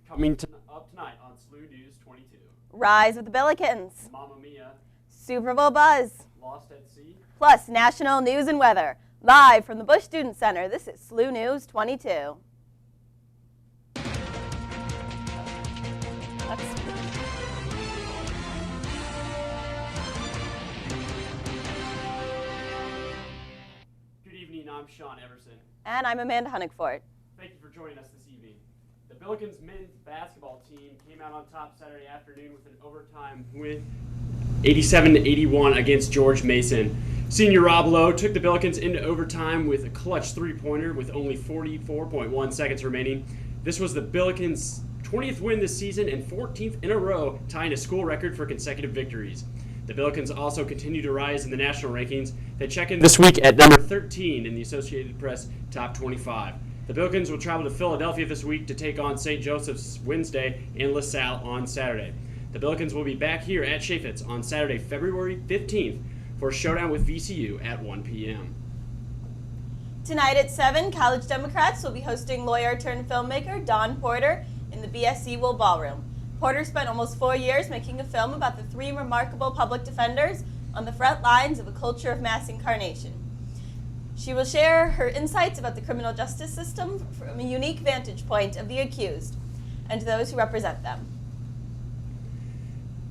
Up tonight on SLU News 22. Rise with the Billikens. Mamma Mia. Super Bowl buzz. Lost at Sea. Plus national news and weather. Live from the Bush Student Center, this is SLU News 22. Good evening, I'm Sean Everson. And I'm Amanda Honigfort. Thank you for joining us this evening. The Billikens men's basketball team came out on top Saturday afternoon with an overtime win 87-81 against George Mason. Senior Rob Lowe took the Billikens into overtime with a clutch three-pointer with only 44.1 seconds remaining. This was the Billikens' 20th win this season and 14th in a row, tying a school record for consecutive victories. The Billikens also continue to rise in the national rankings. They check in this week at number 13 in the Associated Press Top 25. The Billikens will travel to Philadelphia this week to take on St. Joseph's Wednesday and LaSalle on Saturday. The Billikens will be back here at Chaffetz on Saturday, February 15th for a showdown with VCU at 1 p.m. Tonight at 7, College Democrats will be hosting lawyer-turned-filmmaker Don Porter in the BSC Wool Ballroom. Porter spent almost 4 years making a film about the three remarkable public defenders on the front lines of a culture of mass incarnation. She will share her insights about the criminal justice system from a unique vantage point of the accused and those who represent them.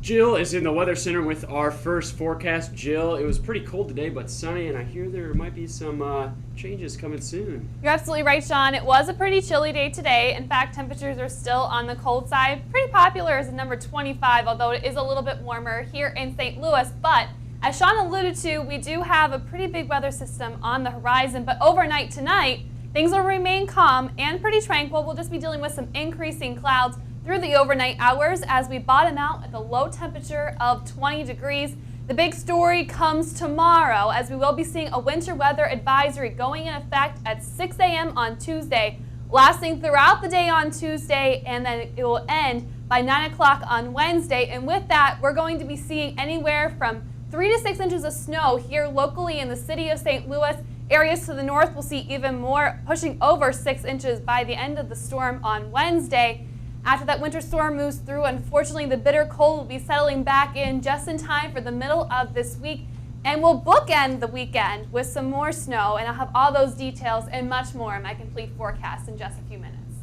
Jill is in the Weather Center with our first forecast. Jill, it was pretty cold today, but sunny, and I hear there might be some changes coming soon. You're absolutely right, Sean. It was a pretty chilly day today. In fact, temperatures are still on the cold side. Pretty popular as a number 25, although it is a little bit warmer here in St. Louis. But as Sean alluded to, we do have a pretty big weather system on the horizon. But overnight tonight, things will remain calm and pretty tranquil. We'll just be dealing with some increasing clouds through the overnight hours as we bottom out at the low temperature of 20 degrees. The big story comes tomorrow as we will be seeing a winter weather advisory going in effect at 6 a.m. on Tuesday, lasting throughout the day on Tuesday, and then it will end by 9 o'clock on Wednesday. And with that, we're going to be seeing anywhere from 3 to 6 inches of snow here locally in the city of St. Louis. Areas to the north will see even more, pushing over 6 inches by the end of the storm on Wednesday. After that winter storm moves through, unfortunately, the bitter cold will be settling back in just in time for the middle of this week. And we'll bookend the weekend with some more snow, and I'll have all those details and much more in my complete forecast in just a few minutes.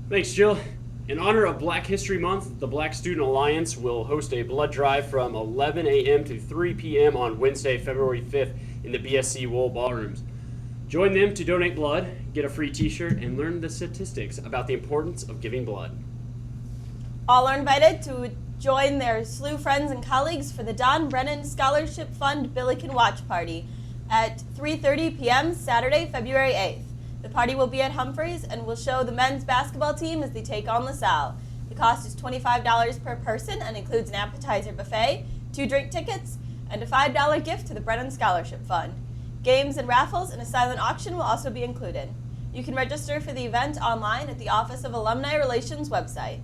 Thanks, Jill. In honor of Black History Month, the Black Student Alliance will host a blood drive from 11 a.m. to 3 p.m. on Wednesday, February 5th in the BSC Wool Ballrooms. Join them to donate blood, get a free t-shirt, and learn the statistics about the importance of giving blood. All are invited to join their SLU friends and colleagues for the Don Brennan Scholarship Fund Billiken Watch Party at 3:30 p.m. Saturday, February 8th. The party will be at Humphreys and will show the men's basketball team as they take on LaSalle. The cost is $25 per person and includes an appetizer buffet, 2 drink tickets, and a $5 gift to the Brennan Scholarship Fund. Games and raffles and a silent auction will also be included. You can register for the event online at the Office of Alumni Relations website.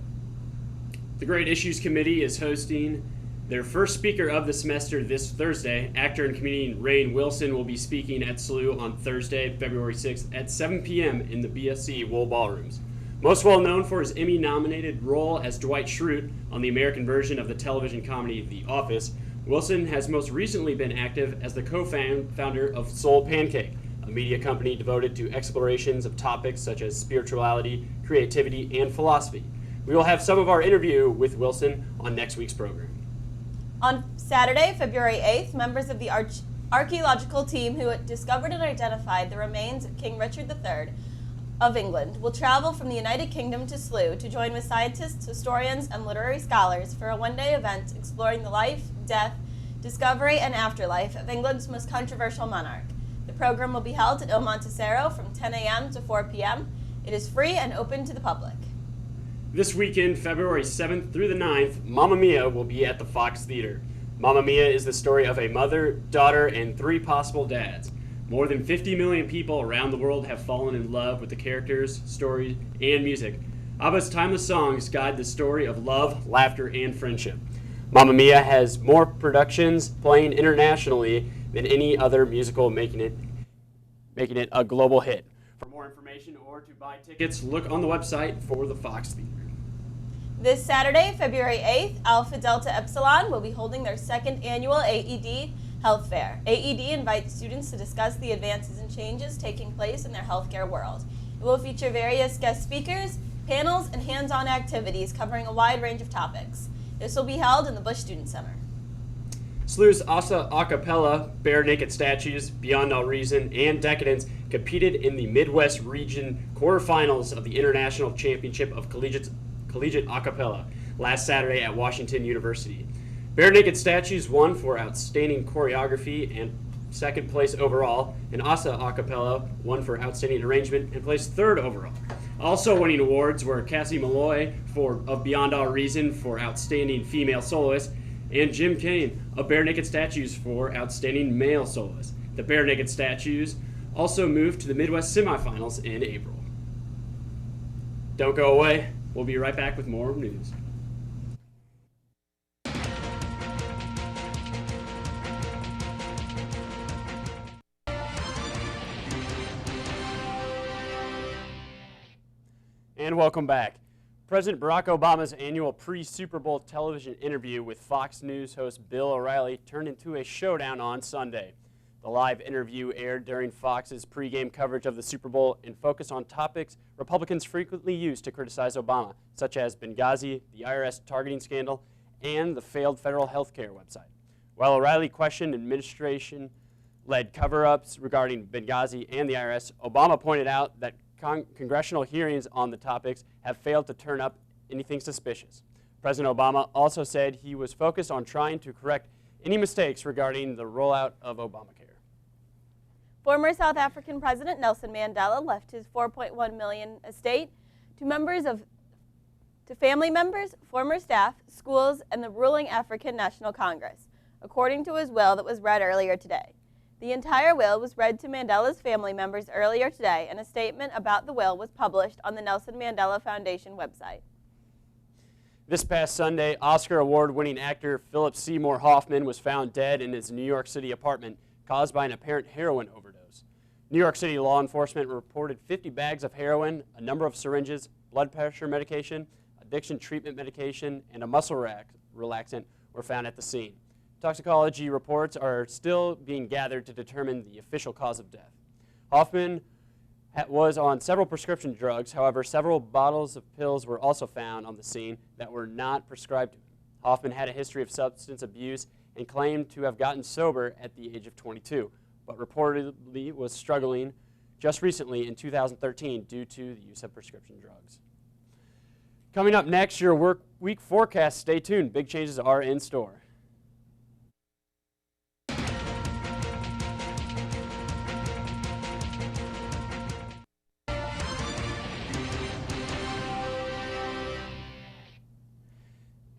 The Great Issues Committee is hosting their first speaker of the semester this Thursday. Actor and comedian Rainn Wilson will be speaking at SLU on Thursday, February 6th at 7 p.m. in the BSC Wool Ballrooms. Most well known for his Emmy-nominated role as Dwight Schrute on the American version of the television comedy The Office, Wilson has most recently been active as the co-founder of Soul Pancake, a media company devoted to explorations of topics such as spirituality, creativity, and philosophy. We will have some of our interview with Wilson on next week's program. On Saturday, February 8th, members of the archaeological team who discovered and identified the remains of King Richard III of England will travel from the United Kingdom to SLU to join with scientists, historians, and literary scholars for a one-day event exploring the life, death, discovery, and afterlife of England's most controversial monarch. The program will be held at Il Montecero from 10 a.m. to 4 p.m. It is free and open to the public. This weekend, February 7th through the 9th, Mamma Mia will be at the Fox Theater. Mamma Mia is the story of a mother, daughter, and 3 possible dads. More than 50 million people around the world have fallen in love with the characters, story, and music. ABBA's timeless songs guide the story of love, laughter, and friendship. Mamma Mia has more productions playing internationally than any other musical, making it a global hit. For more information or to buy tickets, look on the website for the Fox Theater. This Saturday, February 8th, Alpha Delta Epsilon will be holding their second annual AED Health Fair. AED invites students to discuss the advances and changes taking place in their healthcare world. It will feature various guest speakers, panels, and hands-on activities covering a wide range of topics. This will be held in the Bush Student Center. SLU's Asa Acapella, Bare Naked Statues, Beyond All Reason, and Decadence competed in the Midwest Region quarterfinals of the International Championship of Collegiate Acapella last Saturday at Washington University. Bare Naked Statues won for outstanding choreography and second place overall, and Asa Acapella won for outstanding arrangement and placed third overall. Also winning awards were Cassie Malloy of Beyond All Reason for outstanding female soloist, and Jim Kane of Bare Naked Statues for outstanding male soloist. The Bare Naked Statues also moved to the Midwest semifinals in April. Don't go away. We'll be right back with more news. And welcome back. President Barack Obama's annual pre-Super Bowl television interview with Fox News host Bill O'Reilly turned into a showdown on Sunday. The live interview aired during Fox's pregame coverage of the Super Bowl and focused on topics Republicans frequently use to criticize Obama, such as Benghazi, the IRS targeting scandal, and the failed federal health care website. While O'Reilly questioned administration-led cover-ups regarding Benghazi and the IRS, Obama pointed out that congressional hearings on the topics have failed to turn up anything suspicious. President Obama also said he was focused on trying to correct any mistakes regarding the rollout of Obamacare. Former South African President Nelson Mandela left his $4.1 million estate to family members, former staff, schools, and the ruling African National Congress, according to his will that was read earlier today. The entire will was read to Mandela's family members earlier today, and a statement about the will was published on the Nelson Mandela Foundation website. This past Sunday, Oscar Award-winning actor Philip Seymour Hoffman was found dead in his New York City apartment caused by an apparent heroin overdose. New York City law enforcement reported 50 bags of heroin, a number of syringes, blood pressure medication, addiction treatment medication, and a muscle relaxant were found at the scene. Toxicology reports are still being gathered to determine the official cause of death. Hoffman was on several prescription drugs. However, several bottles of pills were also found on the scene that were not prescribed to him. Hoffman had a history of substance abuse and claimed to have gotten sober at the age of 22, but reportedly was struggling just recently in 2013 due to the use of prescription drugs. Coming up next, your work week forecast. Stay tuned. Big changes are in store.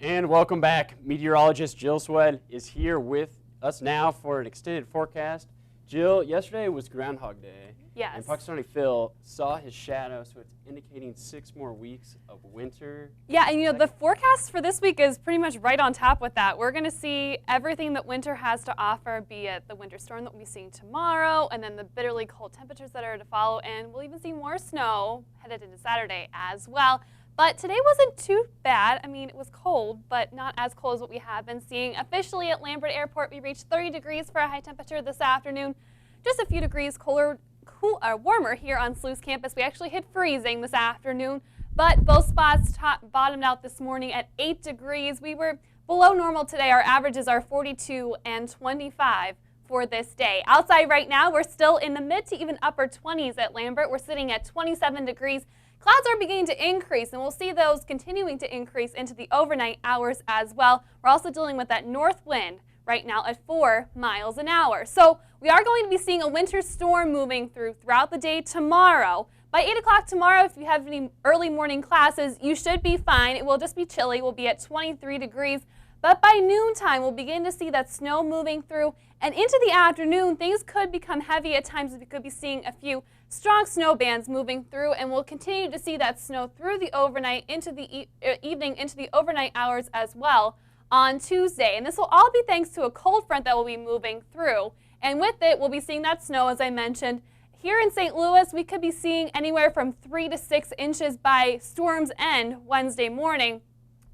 And welcome back. Meteorologist Jill Swed is here with us now for an extended forecast. Jill, yesterday was Groundhog Day. Yes. And Puxatawny Phil saw his shadow, so it's indicating 6 more weeks of winter. Yeah, and you know, the forecast for this week is pretty much right on top with that. We're going to see everything that winter has to offer, be it the winter storm that we'll be seeing tomorrow, and then the bitterly cold temperatures that are to follow, and we'll even see more snow headed into Saturday as well. But today wasn't too bad. I mean, it was cold, but not as cold as what we have been seeing. Officially at Lambert Airport, we reached 30 degrees for a high temperature this afternoon. Just a few degrees warmer here on SLU's campus. We actually hit freezing this afternoon, but both spots bottomed out this morning at 8 degrees. We were below normal today. Our averages are 42 and 25 for this day. Outside right now, we're still in the mid to even upper 20s at Lambert. We're sitting at 27 degrees. Clouds are beginning to increase, and we'll see those continuing to increase into the overnight hours as well. We're also dealing with that north wind right now at 4 miles an hour. So we are going to be seeing a winter storm moving throughout the day tomorrow. By 8 o'clock tomorrow, if you have any early morning classes, you should be fine. It will just be chilly. We'll be at 23 degrees. But by noontime, we'll begin to see that snow moving through. And into the afternoon, things could become heavy at times. We could be seeing a few strong snow bands moving through, and we'll continue to see that snow through the overnight, into the evening, into the overnight hours as well on Tuesday. And this will all be thanks to a cold front that will be moving through. And with it, we'll be seeing that snow, as I mentioned. Here in St. Louis, we could be seeing anywhere from 3 to 6 inches by storm's end Wednesday morning.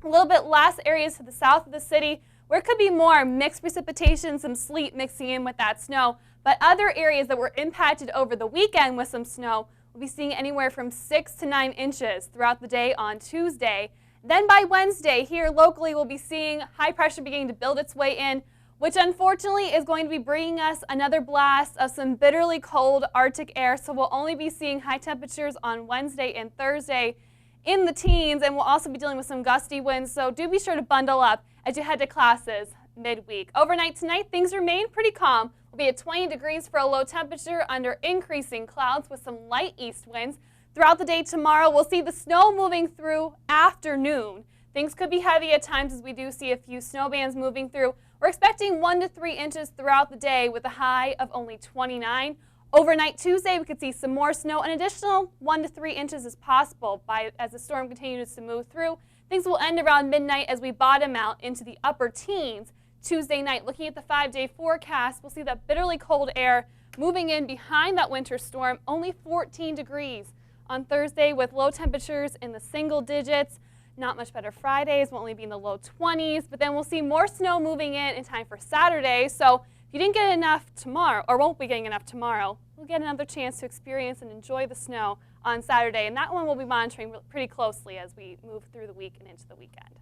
A little bit less areas to the south of the city where it could be more mixed precipitation, some sleet mixing in with that snow. But other areas that were impacted over the weekend with some snow, we'll be seeing anywhere from 6 to 9 inches throughout the day on Tuesday. Then by Wednesday, here locally, we'll be seeing high pressure beginning to build its way in, which unfortunately is going to be bringing us another blast of some bitterly cold Arctic air. So we'll only be seeing high temperatures on Wednesday and Thursday in the teens, and we'll also be dealing with some gusty winds. So do be sure to bundle up as you head to classes midweek. Overnight tonight, things remain pretty calm. We'll be at 20 degrees for a low temperature under increasing clouds with some light east winds. Throughout the day tomorrow, we'll see the snow moving through afternoon. Things could be heavy at times as we do see a few snow bands moving through. We're expecting 1 to 3 inches throughout the day with a high of only 29. Overnight Tuesday, we could see some more snow. An additional 1 to 3 inches is possible as the storm continues to move through. Things will end around midnight as we bottom out into the upper teens Tuesday night. Looking at the 5-day forecast, we'll see that bitterly cold air moving in behind that winter storm, only 14 degrees on Thursday with low temperatures in the single digits. Not much better Fridays, will only be in the low 20s, but then we'll see more snow moving in time for Saturday. So if you didn't get enough tomorrow, or won't be getting enough tomorrow, we'll get another chance to experience and enjoy the snow on Saturday. And that one we'll be monitoring pretty closely as we move through the week and into the weekend.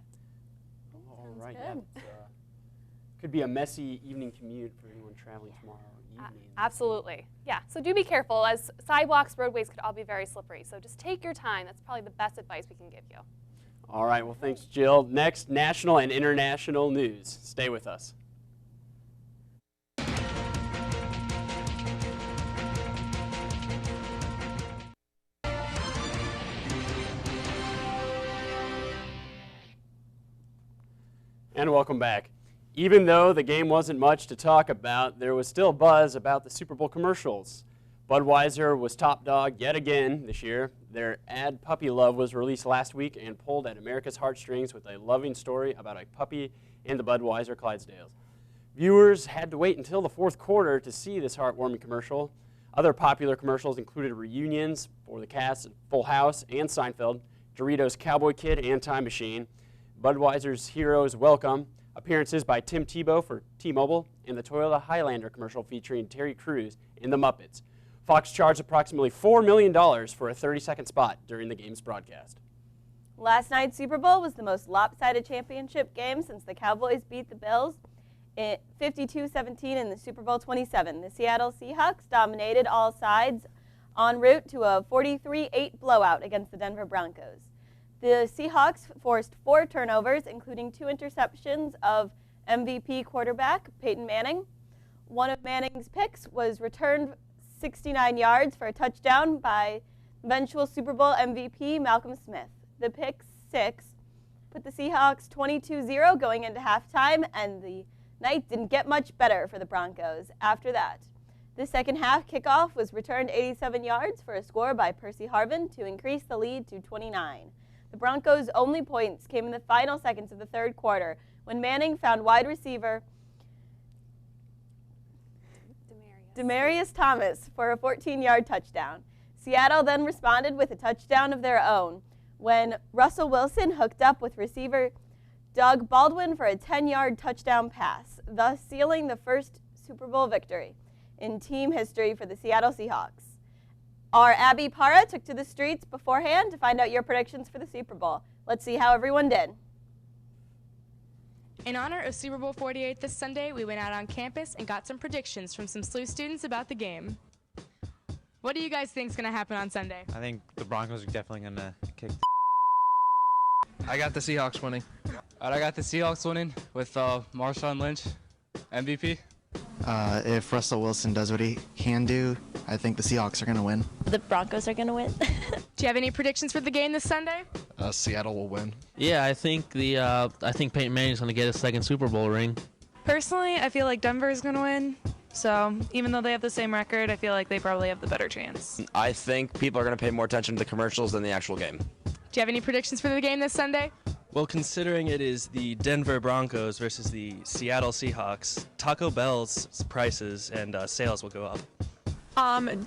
All right. Yeah, could be a messy evening commute for anyone traveling tomorrow evening. Absolutely. Yeah, so do be careful as sidewalks, roadways could all be very slippery. So just take your time. That's probably the best advice we can give you. All right, well, thanks, Jill. Next, national and international news. Stay with us. And welcome back. Even though the game wasn't much to talk about, there was still buzz about the Super Bowl commercials. Budweiser was top dog yet again this year. Their ad Puppy Love was released last week and pulled at America's heartstrings with a loving story about a puppy and the Budweiser Clydesdales. Viewers had to wait until the fourth quarter to see this heartwarming commercial. Other popular commercials included reunions for the cast of Full House and Seinfeld, Doritos Cowboy Kid and Time Machine, Budweiser's Heroes Welcome, appearances by Tim Tebow for T-Mobile, and the Toyota Highlander commercial featuring Terry Crews in The Muppets. Fox charged approximately $4 million for a 30-second spot during the game's broadcast. Last night's Super Bowl was the most lopsided championship game since the Cowboys beat the Bills 52-17 in the Super Bowl 27. The Seattle Seahawks dominated all sides en route to a 43-8 blowout against the Denver Broncos. The Seahawks forced 4 turnovers, including 2 interceptions of MVP quarterback Peyton Manning. One of Manning's picks was returned 69 yards for a touchdown by eventual Super Bowl MVP Malcolm Smith. The pick 6 put the Seahawks 22-0 going into halftime, and the night didn't get much better for the Broncos after that. The second half kickoff was returned 87 yards for a score by Percy Harvin to increase the lead to 29. The Broncos' only points came in the final seconds of the third quarter when Manning found wide receiver Demaryius Thomas for a 14-yard touchdown. Seattle then responded with a touchdown of their own when Russell Wilson hooked up with receiver Doug Baldwin for a 10-yard touchdown pass, thus sealing the first Super Bowl victory in team history for the Seattle Seahawks. Our Abby Para took to the streets beforehand to find out your predictions for the Super Bowl. Let's see how everyone did. In honor of Super Bowl 48 this Sunday, we went out on campus and got some predictions from some SLU students about the game. What do you guys think is going to happen on Sunday? I think the Broncos are definitely going to kick. I got the Seahawks winning. I got the Seahawks winning with Marshawn Lynch, MVP. If Russell Wilson does what he can do, I think the Seahawks are going to win. The Broncos are going to win. Do you have any predictions for the game this Sunday? Seattle will win. Yeah, I think Peyton Manning's going to get his second Super Bowl ring. Personally, I feel like Denver is going to win. So even though they have the same record, I feel like they probably have the better chance. I think people are going to pay more attention to the commercials than the actual game. Do you have any predictions for the game this Sunday? Well, considering it is the Denver Broncos versus the Seattle Seahawks, Taco Bell's prices and sales will go up.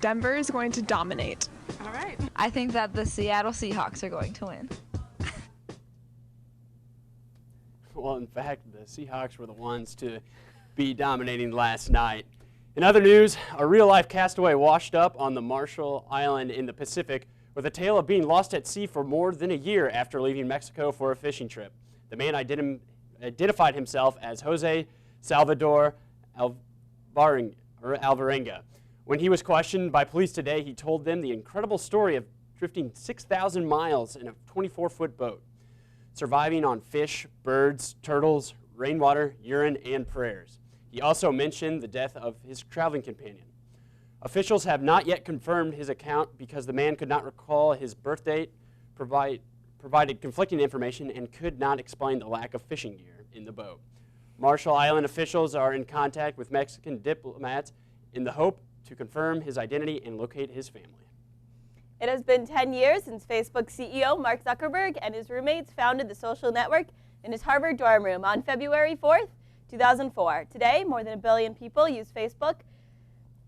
Denver is going to dominate. All right. I think that the Seattle Seahawks are going to win. Well, in fact, the Seahawks were the ones to be dominating last night. In other news, a real-life castaway washed up on the Marshall Island in the Pacific with a tale of being lost at sea for more than a year after leaving Mexico for a fishing trip. The man identified himself as Jose Salvador Alvarenga. When he was questioned by police today, he told them the incredible story of drifting 6,000 miles in a 24-foot boat, surviving on fish, birds, turtles, rainwater, urine, and prayers. He also mentioned the death of his traveling companion. Officials have not yet confirmed his account because the man could not recall his birth date, provided conflicting information, and could not explain the lack of fishing gear in the boat. Marshall Island officials are in contact with Mexican diplomats in the hope to confirm his identity and locate his family. It has been 10 years since Facebook CEO Mark Zuckerberg and his roommates founded the social network in his Harvard dorm room on February 4th, 2004. Today, more than 1 billion people use Facebook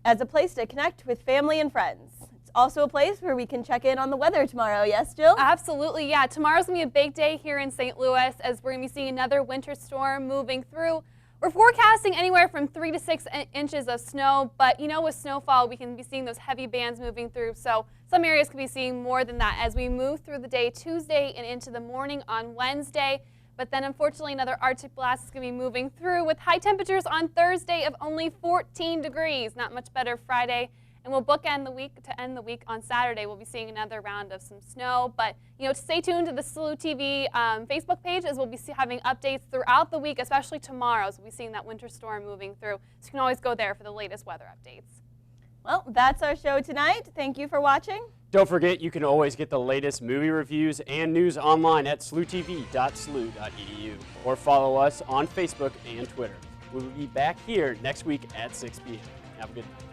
as a place to connect with family and friends. It's also a place where we can check in on the weather tomorrow. Yes, Jill? Absolutely, yeah. Tomorrow's going to be a big day here in St. Louis as we're going to be seeing another winter storm moving through. We're forecasting anywhere from 3 to 6 inches of snow, but you know, with snowfall, we can be seeing those heavy bands moving through. So some areas could be seeing more than that as we move through the day Tuesday and into the morning on Wednesday. But then, unfortunately, another Arctic blast is going to be moving through with high temperatures on Thursday of only 14 degrees. Not much better Friday. And we'll bookend the week to end the week on Saturday. We'll be seeing another round of some snow. But, you know, stay tuned to the SLU TV Facebook page as we'll be having updates throughout the week, especially tomorrow. So we'll be seeing that winter storm moving through. So you can always go there for the latest weather updates. Well, that's our show tonight. Thank you for watching. Don't forget, you can always get the latest movie reviews and news online at slutv.slu.edu or follow us on Facebook and Twitter. We'll be back here next week at 6 p.m. Have a good night.